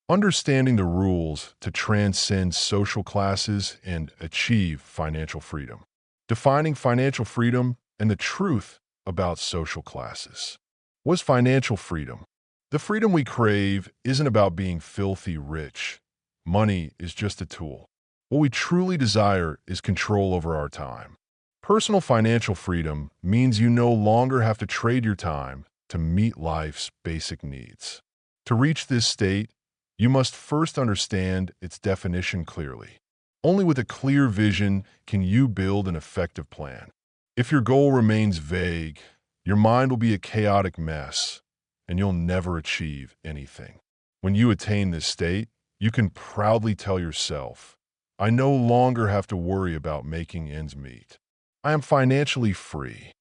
Understanding the rules to transcend social classes and achieve financial freedom. Defining financial freedom and the truth about social classes. What's financial freedom? The freedom we crave isn't about being filthy rich. Money is just a tool. What we truly desire is control over our time. Personal financial freedom means you no longer have to trade your time to meet life's basic needs. To reach this state, you must first understand its definition clearly. Only with a clear vision can you build an effective plan. If your goal remains vague, your mind will be a chaotic mess, and you'll never achieve anything. When you attain this state, you can proudly tell yourself, I no longer have to worry about making ends meet. I am financially free.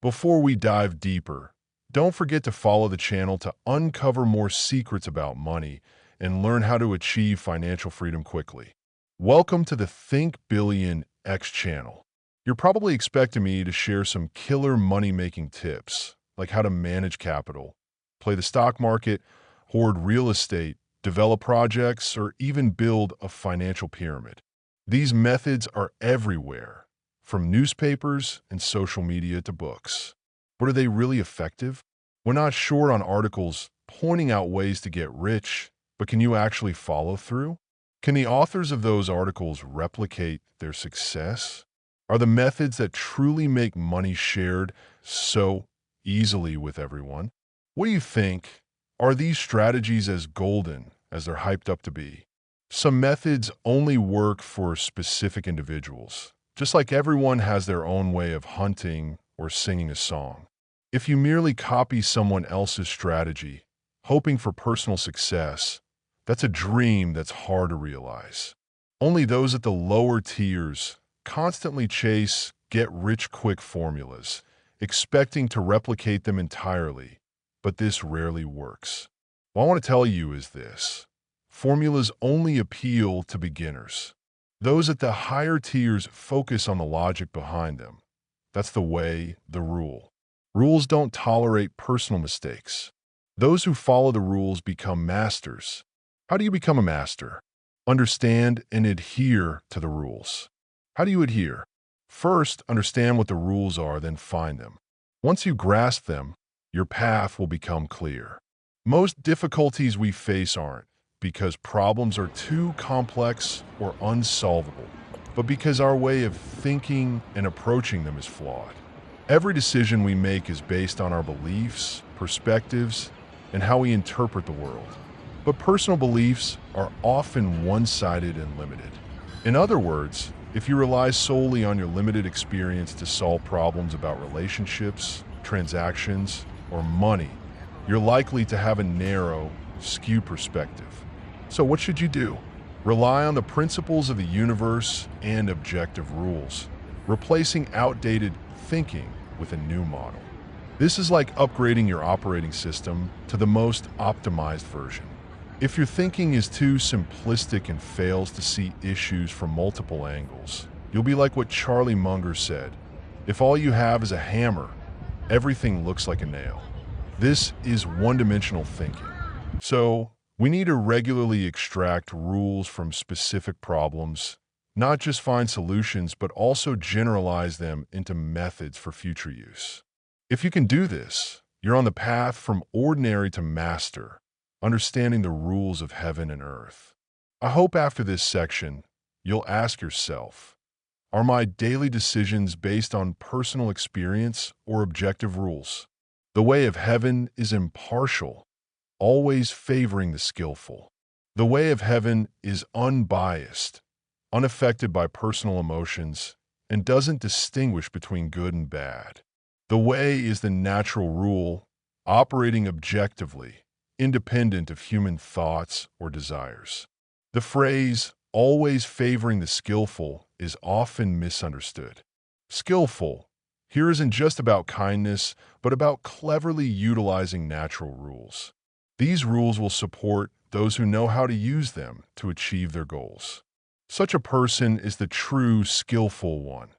Before we dive deeper, don't forget to follow the channel to uncover more secrets about money and learn how to achieve financial freedom quickly. Welcome to the Think Billion X channel. You're probably expecting me to share some killer money-making tips, like how to manage capital, play the stock market, hoard real estate, develop projects, or even build a financial pyramid. These methods are everywhere, from newspapers and social media to books. But are they really effective? We're not short on articles pointing out ways to get rich, but can you actually follow through? Can the authors of those articles replicate their success? Are the methods that truly make money shared so easily with everyone? What do you think? Are these strategies as golden as they're hyped up to be? Some methods only work for specific individuals, just like everyone has their own way of hunting or singing a song. If you merely copy someone else's strategy, hoping for personal success, that's a dream that's hard to realize. Only those at the lower tiers constantly chase get-rich-quick formulas, expecting to replicate them entirely, but this rarely works. What I want to tell you is this. Formulas only appeal to beginners. Those at the higher tiers focus on the logic behind them. That's the way, the rule. Rules don't tolerate personal mistakes. Those who follow the rules become masters. How do you become a master? Understand and adhere to the rules. How do you adhere? First, understand what the rules are, then find them. Once you grasp them, your path will become clear. Most difficulties we face aren't because problems are too complex or unsolvable, but because our way of thinking and approaching them is flawed. Every decision we make is based on our beliefs, perspectives, and how we interpret the world. But personal beliefs are often one-sided and limited. In other words, if you rely solely on your limited experience to solve problems about relationships, transactions, or money, you're likely to have a narrow, skewed perspective. So what should you do? Rely on the principles of the universe and objective rules, replacing outdated thinking with a new model. This is like upgrading your operating system to the most optimized version. If your thinking is too simplistic and fails to see issues from multiple angles, you'll be like what Charlie Munger said, if all you have is a hammer, everything looks like a nail. This is one-dimensional thinking. So, we need to regularly extract rules from specific problems, not just find solutions, but also generalize them into methods for future use. If you can do this, you're on the path from ordinary to master, understanding the rules of heaven and earth. I hope after this section, you'll ask yourself, are my daily decisions based on personal experience or objective rules? The way of heaven is impartial, always favoring the skillful. The way of heaven is unbiased, unaffected by personal emotions, and doesn't distinguish between good and bad. The way is the natural rule, operating objectively, independent of human thoughts or desires. The phrase, always favoring the skillful, is often misunderstood. Skillful here isn't just about kindness, but about cleverly utilizing natural rules. These rules will support those who know how to use them to achieve their goals. Such a person is the true skillful one,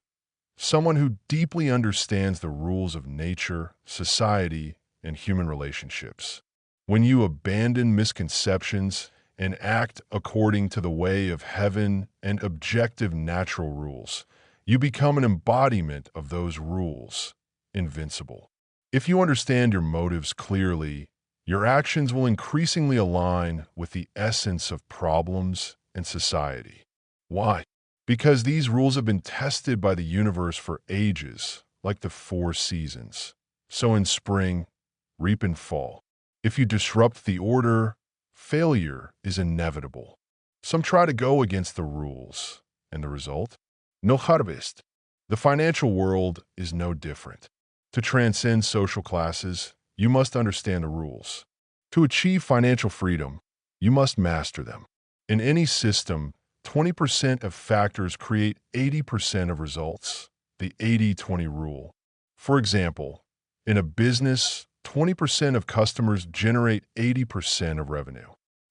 someone who deeply understands the rules of nature, society, and human relationships. When you abandon misconceptions and act according to the way of heaven and objective natural rules, you become an embodiment of those rules, invincible. If you understand your motives clearly, your actions will increasingly align with the essence of problems and society. Why? Because these rules have been tested by the universe for ages, like the four seasons. Sow in spring, reap in fall. If you disrupt the order, failure is inevitable. Some try to go against the rules, and the result? No harvest. The financial world is no different. To transcend social classes, you must understand the rules. To achieve financial freedom, you must master them. In any system, 20% of factors create 80% of results, the 80-20 rule. For example, in a business, 20% of customers generate 80% of revenue.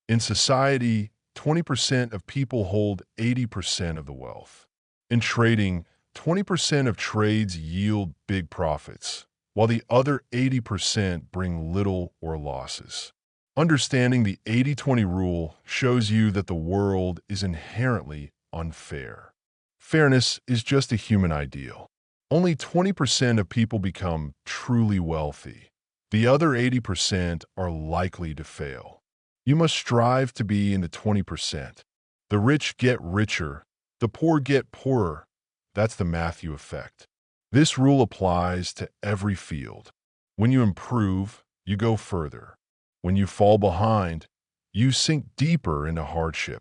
In society, 20% of people hold 80% of the wealth. In trading, 20% of trades yield big profits, while the other 80% bring little or losses. Understanding the 80-20 rule shows you that the world is inherently unfair. Fairness is just a human ideal. Only 20% of people become truly wealthy. The other 80% are likely to fail. You must strive to be in the 20%. The rich get richer, the poor get poorer. That's the Matthew effect. This rule applies to every field. When you improve, you go further. When you fall behind, you sink deeper into hardship.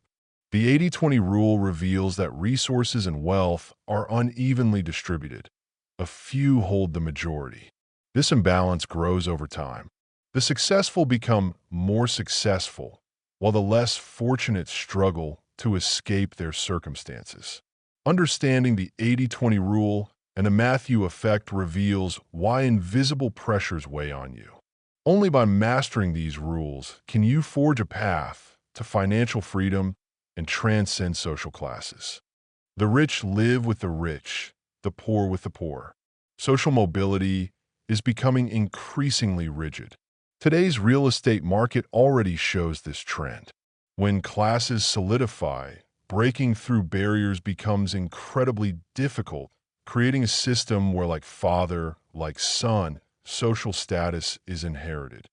The 80-20 rule reveals that resources and wealth are unevenly distributed. A few hold the majority. This imbalance grows over time. The successful become more successful, while the less fortunate struggle to escape their circumstances. Understanding the 80-20 rule and the Matthew effect reveals why invisible pressures weigh on you. Only by mastering these rules can you forge a path to financial freedom and transcend social classes. The rich live with the rich, the poor with the poor. Social mobility is becoming increasingly rigid. Today's real estate market already shows this trend. When classes solidify, breaking through barriers becomes incredibly difficult, creating a system where, like father, like son, social status is inherited.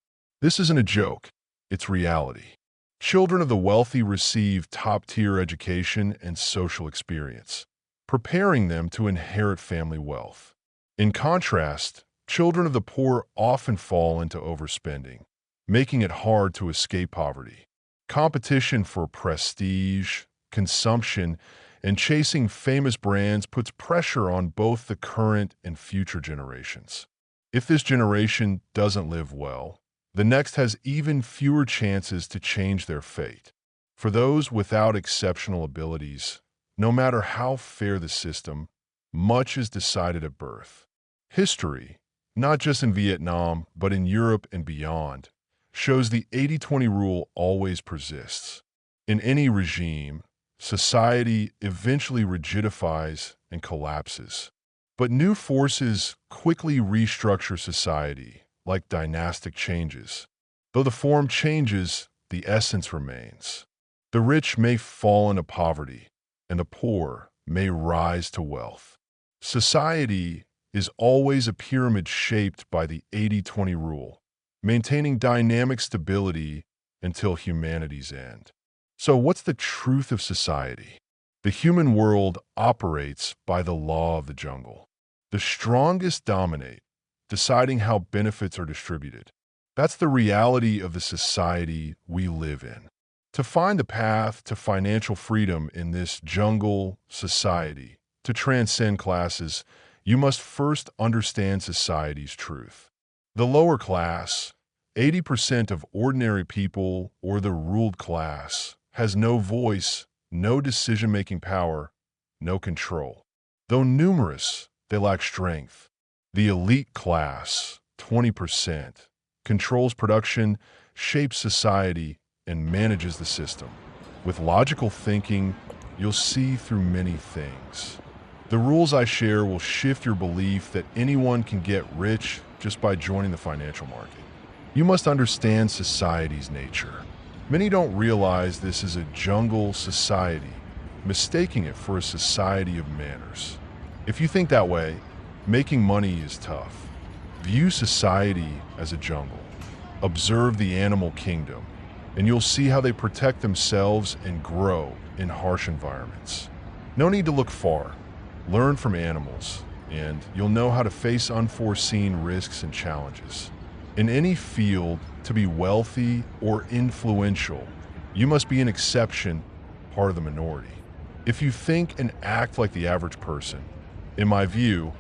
This isn't a joke, it's reality. Children of the wealthy receive top-tier education and social experience, preparing them to inherit family wealth. In contrast, children of the poor often fall into overspending, making it hard to escape poverty. Competition for prestige, consumption, and chasing famous brands puts pressure on both the current and future generations. If this generation doesn't live well, the next has even fewer chances to change their fate. For those without exceptional abilities, no matter how fair the system, much is decided at birth. History, not just in Vietnam, but in Europe and beyond, shows the 80-20 rule always persists. In any regime, society eventually rigidifies and collapses. But new forces quickly restructure society, like dynastic changes. Though the form changes, the essence remains. The rich may fall into poverty, and the poor may rise to wealth. Society is always a pyramid shaped by the 80-20 rule, maintaining dynamic stability until humanity's end. So what's the truth of society? The human world operates by the law of the jungle. The strongest dominate, deciding how benefits are distributed. That's the reality of the society we live in. To find the path to financial freedom in this jungle society, to transcend classes, you must first understand society's truth. The lower class, 80% of ordinary people, or the ruled class, has no voice, no decision-making power, no control. Though numerous, they lack strength. The elite class, 20%, controls production, shapes society, and manages the system. With logical thinking, you'll see through many things. The rules I share will shift your belief that anyone can get rich just by joining the financial market. You must understand society's nature. Many don't realize this is a jungle society, mistaking it for a society of manners. If you think that way, making money is tough. View society as a jungle. Observe the animal kingdom, and you'll see how they protect themselves and grow in harsh environments. No need to look far. Learn from animals, and you'll know how to face unforeseen risks and challenges. In any field, to be wealthy or influential, you must be an exception, part of the minority. If you think and act like the average person, in my view,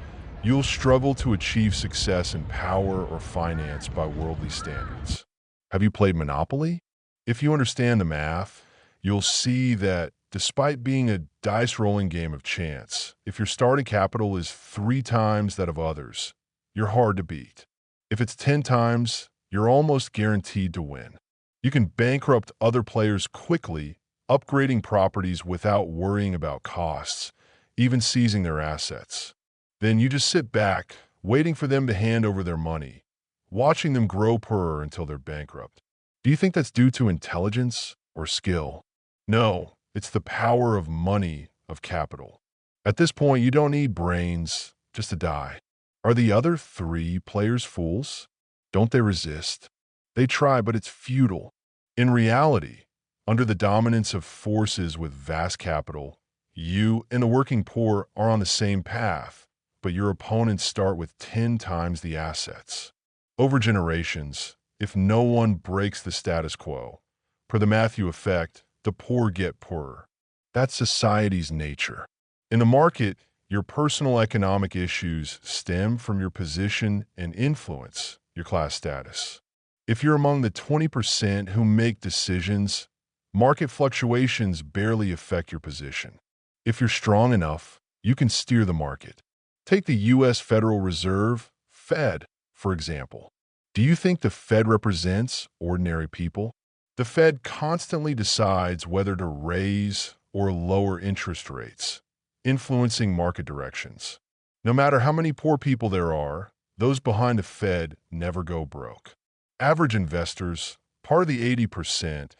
you'll struggle to achieve success in power or finance by worldly standards. Have you played Monopoly? If you understand the math, you'll see that despite being a dice-rolling game of chance, if your starting capital is 3 times that of others, you're hard to beat. If it's 10 times, you're almost guaranteed to win. You can bankrupt other players quickly, upgrading properties without worrying about costs, even seizing their assets. Then you just sit back, waiting for them to hand over their money, watching them grow poorer until they're bankrupt. Do you think that's due to intelligence or skill? No, it's the power of money, of capital. At this point, you don't need brains, just a die. Are the other 3 players fools? Don't they resist? They try, but it's futile. In reality, under the dominance of forces with vast capital, you and the working poor are on the same path, but your opponents start with 10 times the assets. Over generations, if no one breaks the status quo, per the Matthew effect, the poor get poorer. That's society's nature. In the market, your personal economic issues stem from your position and influence, your class status. If you're among the 20% who make decisions, market fluctuations barely affect your position. If you're strong enough, you can steer the market. Take the U.S. Federal Reserve, Fed, for example. Do you think the Fed represents ordinary people? The Fed constantly decides whether to raise or lower interest rates, influencing market directions. No matter how many poor people there are, those behind the Fed never go broke. Average investors, part of the 80%,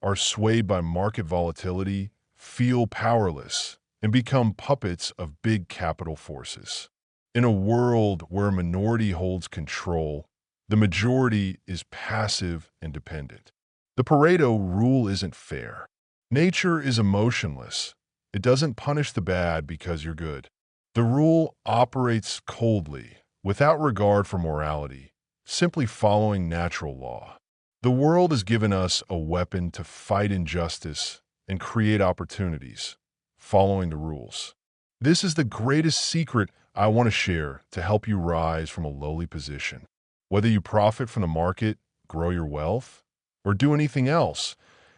are swayed by market volatility, feel powerless, and become puppets of big capital forces. In a world where a minority holds control, the majority is passive and dependent. The Pareto rule isn't fair. Nature is emotionless. It doesn't punish the bad because you're good. The rule operates coldly, without regard for morality, simply following natural law. The world has given us a weapon to fight injustice and create opportunities, following the rules. This is the greatest secret I want to share to help you rise from a lowly position. Whether you profit from the market, grow your wealth, or do anything else,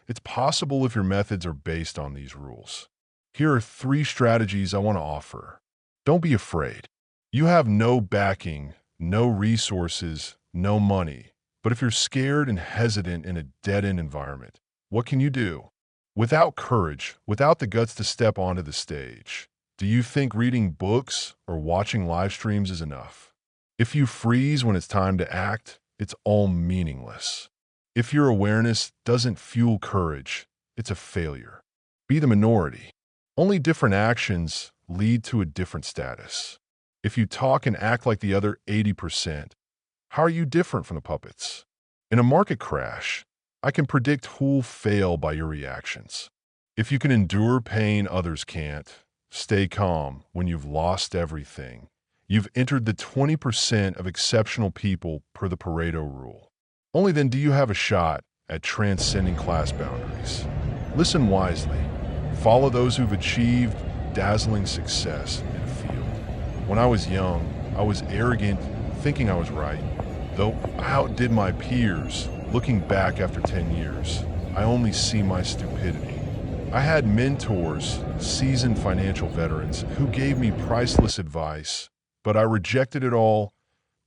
it's possible if your methods are based on these rules. Here are 3 strategies I want to offer. Don't be afraid. You have no backing, no resources, no money. But if you're scared and hesitant in a dead-end environment, what can you do? Without courage, without the guts to step onto the stage, do you think reading books or watching live streams is enough? If you freeze when it's time to act, it's all meaningless. If your awareness doesn't fuel courage, it's a failure. Be the minority. Only different actions lead to a different status. If you talk and act like the other 80%, how are you different from the puppets? In a market crash, I can predict who'll fail by your reactions. If you can endure pain others can't, stay calm when you've lost everything, you've entered the 20% of exceptional people per the Pareto rule. Only then do you have a shot at transcending class boundaries. Listen wisely. Follow those who've achieved dazzling success in a field. When I was young, I was arrogant, thinking I was right. Though I outdid my peers, looking back after 10 years, I only see my stupidity. I had mentors, seasoned financial veterans, who gave me priceless advice, but I rejected it all,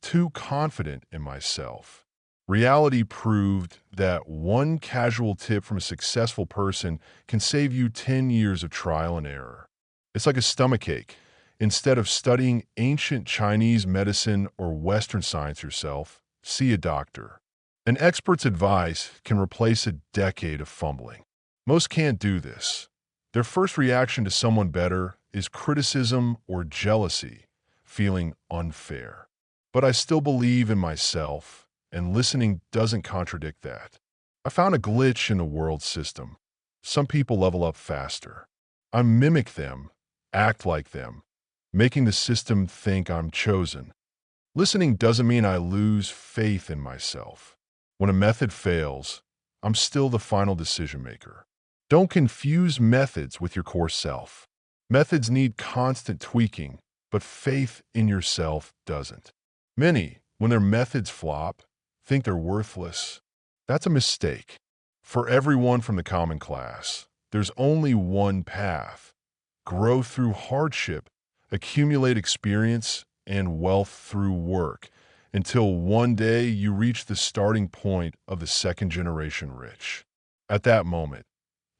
too confident in myself. Reality proved that one casual tip from a successful person can save you 10 years of trial and error. It's like a stomachache. Instead of studying ancient Chinese medicine or Western science yourself, see a doctor. An expert's advice can replace a decade of fumbling. Most can't do this. Their first reaction to someone better is criticism or jealousy, feeling unfair. But I still believe in myself, and listening doesn't contradict that. I found a glitch in the world system. Some people level up faster. I mimic them, act like them, making the system think I'm chosen. Listening doesn't mean I lose faith in myself. When a method fails, I'm still the final decision maker. Don't confuse methods with your core self. Methods need constant tweaking, but faith in yourself doesn't. Many, when their methods flop, think they're worthless. That's a mistake. For everyone from the common class, there's only one path. Grow through hardship, accumulate experience and wealth through work, until one day you reach the starting point of the second generation rich. At that moment,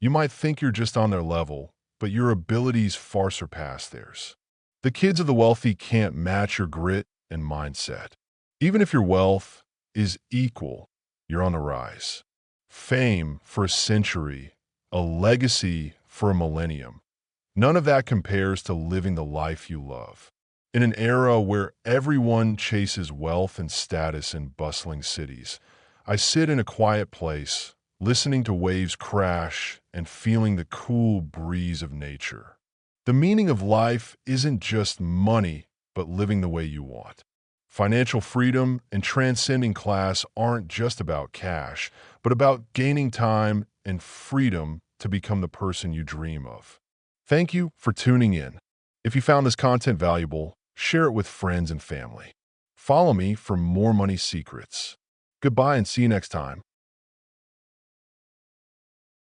you might think you're just on their level, but your abilities far surpass theirs. The kids of the wealthy can't match your grit and mindset. Even if your wealth is equal, you're on the rise. Fame for a century, a legacy for a millennium. None of that compares to living the life you love. In an era where everyone chases wealth and status in bustling cities, I sit in a quiet place, listening to waves crash and feeling the cool breeze of nature. The meaning of life isn't just money, but living the way you want. Financial freedom and transcending class aren't just about cash, but about gaining time and freedom to become the person you dream of. Thank you for tuning in. If you found this content valuable, share it with friends and family. Follow me for more money secrets. Goodbye and see you next time.